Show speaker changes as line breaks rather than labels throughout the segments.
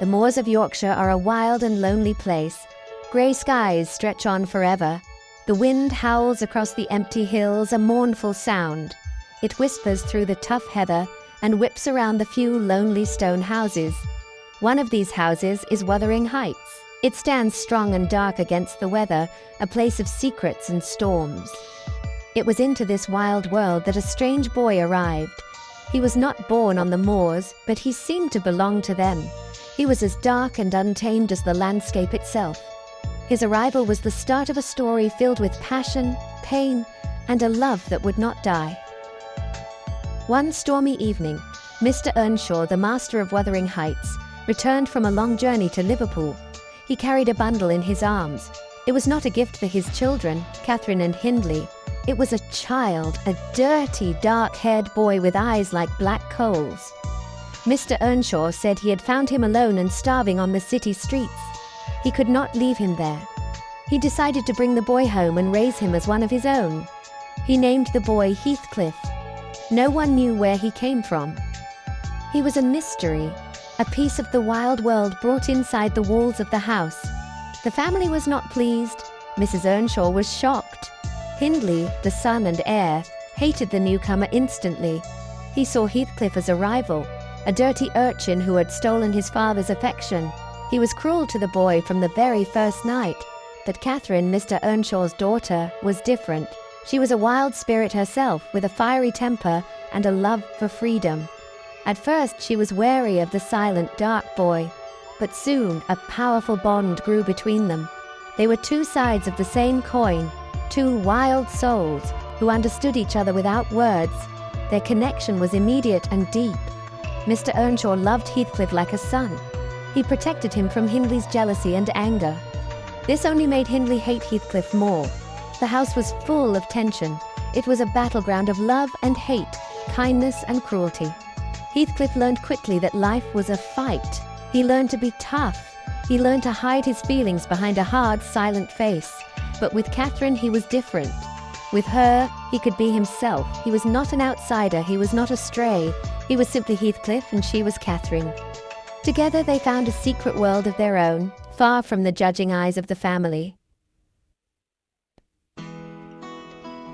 The moors of Yorkshire are a wild and lonely place. Grey skies stretch on forever. The wind howls across the empty hills, a mournful sound. It whispers through the tough heather and whips around the few lonely stone houses. One of these houses is Wuthering Heights. It stands strong and dark against the weather, a place of secrets and storms. It was into this wild world that a strange boy arrived. He was not born on the moors, but he seemed to belong to them. He was as dark and untamed as the landscape itself. His arrival was the start of a story filled with passion, pain, and a love that would not die. One stormy evening, Mr. Earnshaw, the master of Wuthering Heights, returned from a long journey to Liverpool. He carried a bundle in his arms. It was not a gift for his children, Catherine and Hindley. It was a child, a dirty, dark-haired boy with eyes like black coals. Mr. Earnshaw said he had found him alone and starving on the city streets. He could not leave him there. He decided to bring the boy home and raise him as one of his own. He named the boy Heathcliff. No one knew where he came from. He was a mystery, a piece of the wild world brought inside the walls of the house. The family was not pleased. Mrs. Earnshaw was shocked. Hindley, the son and heir, hated the newcomer instantly. He saw Heathcliff as a rival, a dirty urchin who had stolen his father's affection. He was cruel to the boy from the very first night. But Catherine, Mr. Earnshaw's daughter, was different. She was a wild spirit herself, with a fiery temper and a love for freedom. At first she was wary of the silent, dark boy, but soon a powerful bond grew between them. They were two sides of the same coin, two wild souls who understood each other without words. Their connection was immediate and deep. Mr. Earnshaw loved Heathcliff like a son. He protected him from Hindley's jealousy and anger. This only made Hindley hate Heathcliff more. The house was full of tension. It was a battleground of love and hate, kindness and cruelty. Heathcliff learned quickly that life was a fight. He learned to be tough. He learned to hide his feelings behind a hard, silent face. But with Catherine, he was different. With her, he could be himself. He was not an outsider. He was not a stray. He was simply Heathcliff and she was Catherine. Together they found a secret world of their own, far from the judging eyes of the family.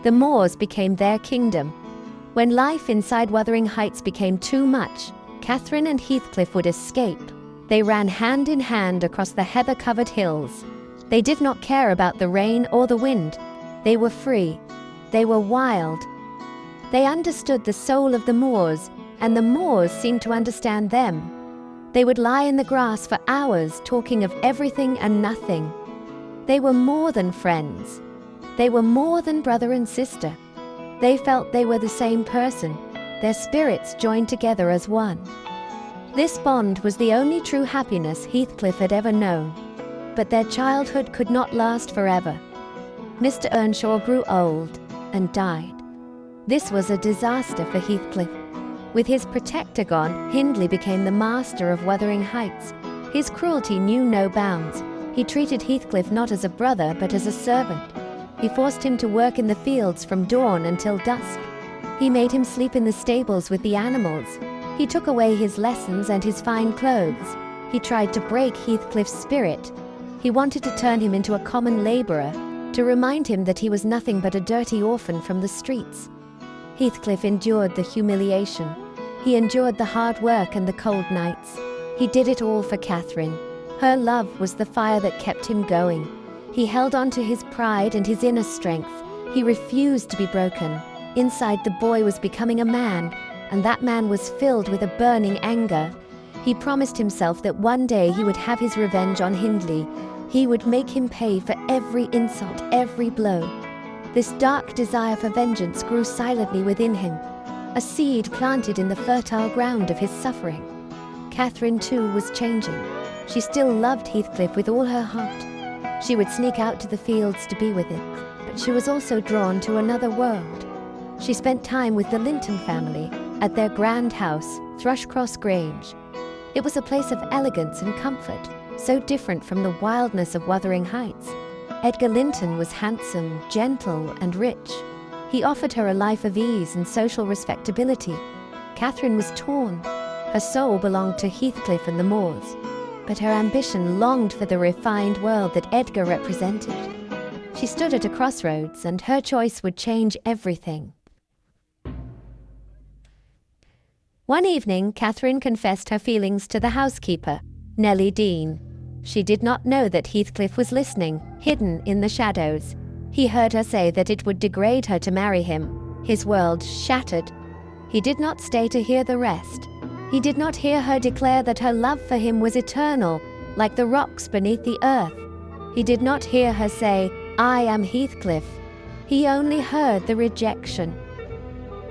The moors became their kingdom. When life inside Wuthering Heights became too much, Catherine and Heathcliff would escape. They ran hand in hand across the heather-covered hills. They did not care about the rain or the wind. They were free. They were wild. They understood the soul of the moors, and the moors seemed to understand them. They would lie in the grass for hours talking of everything and nothing. They were more than friends. They were more than brother and sister. They felt they were the same person. Their spirits joined together as one. This bond was the only true happiness Heathcliff had ever known. But their childhood could not last forever. Mr. Earnshaw grew old and died. This was a disaster for Heathcliff. With his protector gone, Hindley became the master of Wuthering Heights. His cruelty knew no bounds. He treated Heathcliff not as a brother, but as a servant. He forced him to work in the fields from dawn until dusk. He made him sleep in the stables with the animals. He took away his lessons and his fine clothes. He tried to break Heathcliff's spirit. He wanted to turn him into a common laborer, to remind him that he was nothing but a dirty orphan from the streets. Heathcliff endured the humiliation. He endured the hard work and the cold nights. He did it all for Catherine. Her love was the fire that kept him going. He held on to his pride and his inner strength. He refused to be broken. Inside, the boy was becoming a man, and that man was filled with a burning anger. He promised himself that one day he would have his revenge on Hindley. He would make him pay for every insult, every blow. This dark desire for vengeance grew silently within him, a seed planted in the fertile ground of his suffering. Catherine, too, was changing. She still loved Heathcliff with all her heart. She would sneak out to the fields to be with him, but she was also drawn to another world. She spent time with the Linton family at their grand house, Thrushcross Grange. It was a place of elegance and comfort, so different from the wildness of Wuthering Heights. Edgar Linton was handsome, gentle, and rich. He offered her a life of ease and social respectability. Catherine was torn. Her soul belonged to Heathcliff and the moors. but her ambition longed for the refined world that Edgar represented. She stood at a crossroads, and her choice would change everything. One evening, Catherine confessed her feelings to the housekeeper, Nellie Dean. She did not know that Heathcliff was listening, hidden in the shadows. He heard her say that it would degrade her to marry him. His world shattered. He did not stay to hear the rest. He did not hear her declare that her love for him was eternal, like the rocks beneath the earth. He did not hear her say, "I am Heathcliff." He only heard the rejection.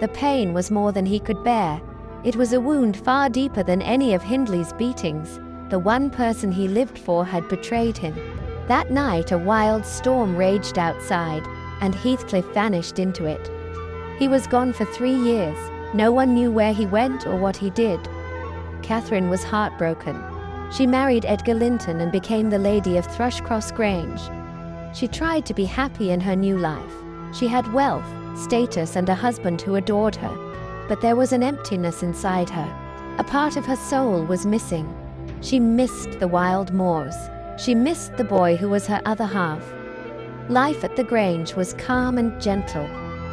The pain was more than he could bear. It was a wound far deeper than any of Hindley's beatings. The one person he lived for had betrayed him. That night, a wild storm raged outside, and Heathcliff vanished into it. He was gone for 3 years. No one knew where he went or what he did. Catherine was heartbroken. She married Edgar Linton and became the lady of Thrushcross Grange. She tried to be happy in her new life. She had wealth, status, and a husband who adored her. But there was an emptiness inside her. A part of her soul was missing. She missed the wild moors. She missed the boy who was her other half. Life at the Grange was calm and gentle,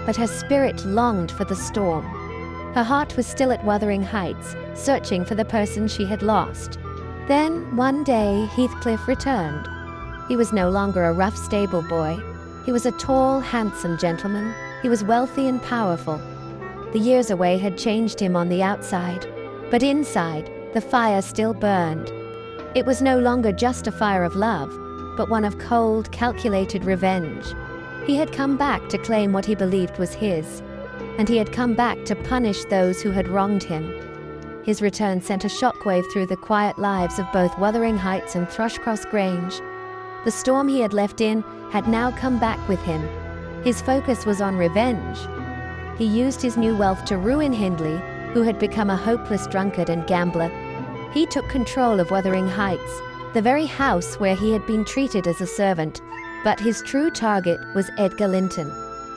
but her spirit longed for the storm. Her heart was still at Wuthering Heights, searching for the person she had lost. Then, one day, Heathcliff returned. He was no longer a rough stable boy. He was a tall, handsome gentleman. He was wealthy and powerful. The years away had changed him on the outside, but inside, the fire still burned. It was no longer just a fire of love, but one of cold, calculated revenge. He had come back to claim what he believed was his, and he had come back to punish those who had wronged him. His return sent a shockwave through the quiet lives of both Wuthering Heights and Thrushcross Grange. The storm he had left in had now come back with him. His focus was on revenge. He used his new wealth to ruin Hindley, who had become a hopeless drunkard and gambler. He took control of Wuthering Heights, the very house where he had been treated as a servant. But his true target was Edgar Linton.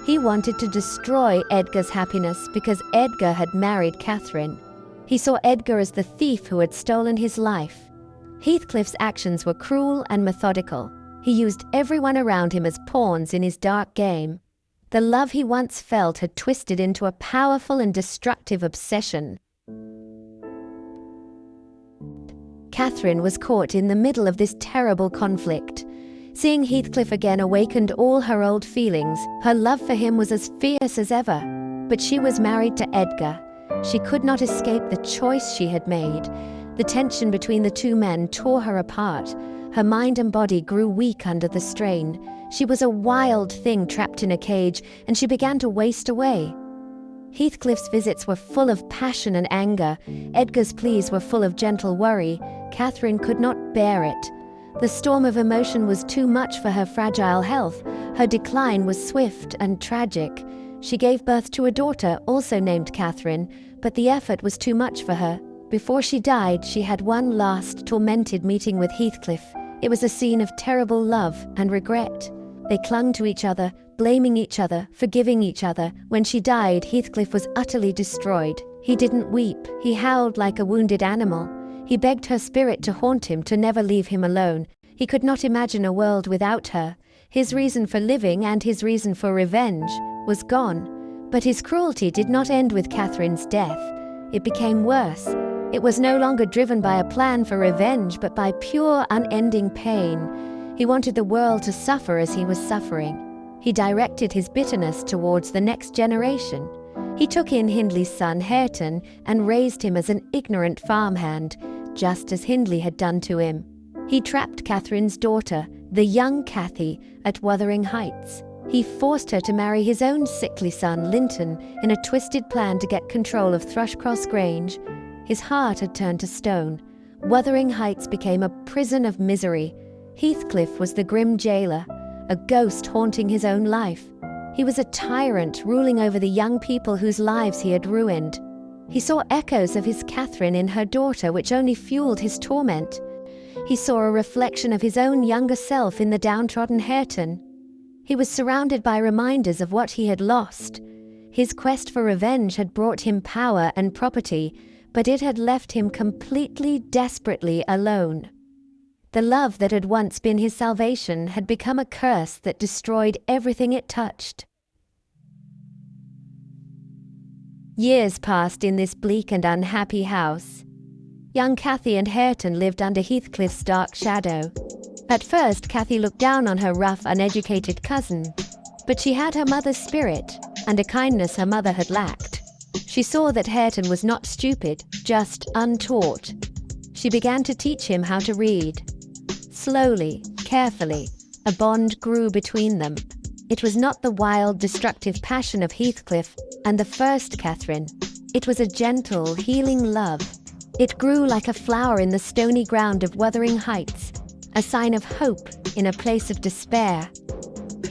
He wanted to destroy Edgar's happiness because Edgar had married Catherine. He saw Edgar as the thief who had stolen his life. Heathcliff's actions were cruel and methodical. He used everyone around him as pawns in his dark game. The love he once felt had twisted into a powerful and destructive obsession. Catherine was caught in the middle of this terrible conflict. Seeing Heathcliff again awakened all her old feelings. Her love for him was as fierce as ever. But she was married to Edgar. She could not escape the choice she had made. The tension between the two men tore her apart. Her mind and body grew weak under the strain. She was a wild thing trapped in a cage, and she began to waste away. Heathcliff's visits were full of passion and anger. Edgar's pleas were full of gentle worry. Catherine could not bear it. The storm of emotion was too much for her fragile health. Her decline was swift and tragic. She gave birth to a daughter, also named Catherine, but the effort was too much for her. Before she died, she had one last tormented meeting with Heathcliff. It was a scene of terrible love and regret. They clung to each other, blaming each other, forgiving each other. When she died, Heathcliff was utterly destroyed. He didn't weep. He howled like a wounded animal. He begged her spirit to haunt him, to never leave him alone. He could not imagine a world without her. His reason for living and his reason for revenge was gone. But his cruelty did not end with Catherine's death. It became worse. It was no longer driven by a plan for revenge, but by pure, unending pain. He wanted the world to suffer as he was suffering. He directed his bitterness towards the next generation. He took in Hindley's son Hareton and raised him as an ignorant farmhand, just as Hindley had done to him. He trapped Catherine's daughter, the young Cathy, at Wuthering Heights. He forced her to marry his own sickly son, Linton, in a twisted plan to get control of Thrushcross Grange. His heart had turned to stone. Wuthering Heights became a prison of misery. Heathcliff was the grim jailer, a ghost haunting his own life. He was a tyrant ruling over the young people whose lives he had ruined. He saw echoes of his Catherine in her daughter, which only fueled his torment. He saw a reflection of his own younger self in the downtrodden Hareton. He was surrounded by reminders of what he had lost. His quest for revenge had brought him power and property, but it had left him completely, desperately alone. The love that had once been his salvation had become a curse that destroyed everything it touched. Years passed in this bleak and unhappy house. Young Cathy and Hareton lived under Heathcliff's dark shadow. At first, Cathy looked down on her rough, uneducated cousin, but she had her mother's spirit and a kindness her mother had lacked. She saw that Hareton was not stupid, just untaught. She began to teach him how to read. Slowly, carefully, a bond grew between them. It was not the wild, destructive passion of Heathcliff and the first Catherine. It was a gentle, healing love. It grew like a flower in the stony ground of Wuthering Heights, a sign of hope in a place of despair.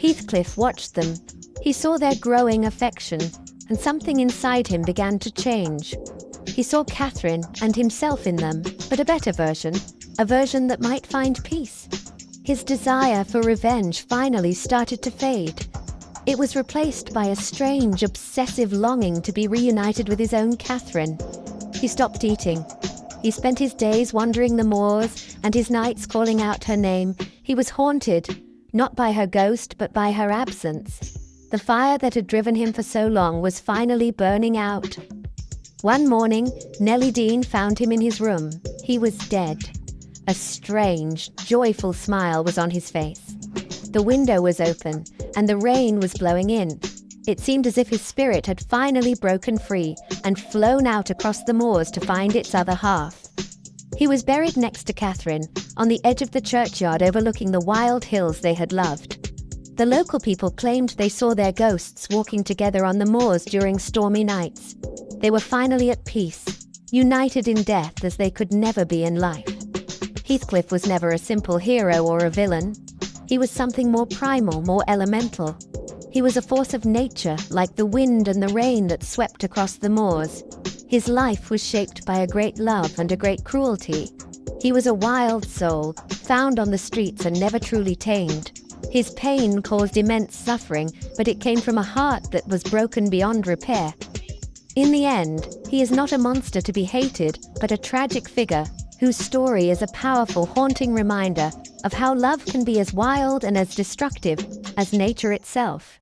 Heathcliff watched them. He saw their growing affection, and something inside him began to change. He saw Catherine and himself in them, but a better version, a version that might find peace. His desire for revenge finally started to fade. It was replaced by a strange, obsessive longing to be reunited with his own Catherine. He stopped eating. He spent his days wandering the moors and his nights calling out her name. He was haunted, not by her ghost, but by her absence. The fire that had driven him for so long was finally burning out. One morning, Nellie Dean found him in his room. He was dead. A strange, joyful smile was on his face. The window was open, and the rain was blowing in. It seemed as if his spirit had finally broken free and flown out across the moors to find its other half. He was buried next to Catherine, on the edge of the churchyard overlooking the wild hills they had loved. The local people claimed they saw their ghosts walking together on the moors during stormy nights. They were finally at peace, united in death as they could never be in life. Heathcliff was never a simple hero or a villain. He was something more primal, more elemental. He was a force of nature, like the wind and the rain that swept across the moors. His life was shaped by a great love and a great cruelty. He was a wild soul, found on the streets and never truly tamed. His pain caused immense suffering, but it came from a heart that was broken beyond repair. In the end, he is not a monster to be hated, but a tragic figure whose story is a powerful, haunting reminder of how love can be as wild and as destructive as nature itself.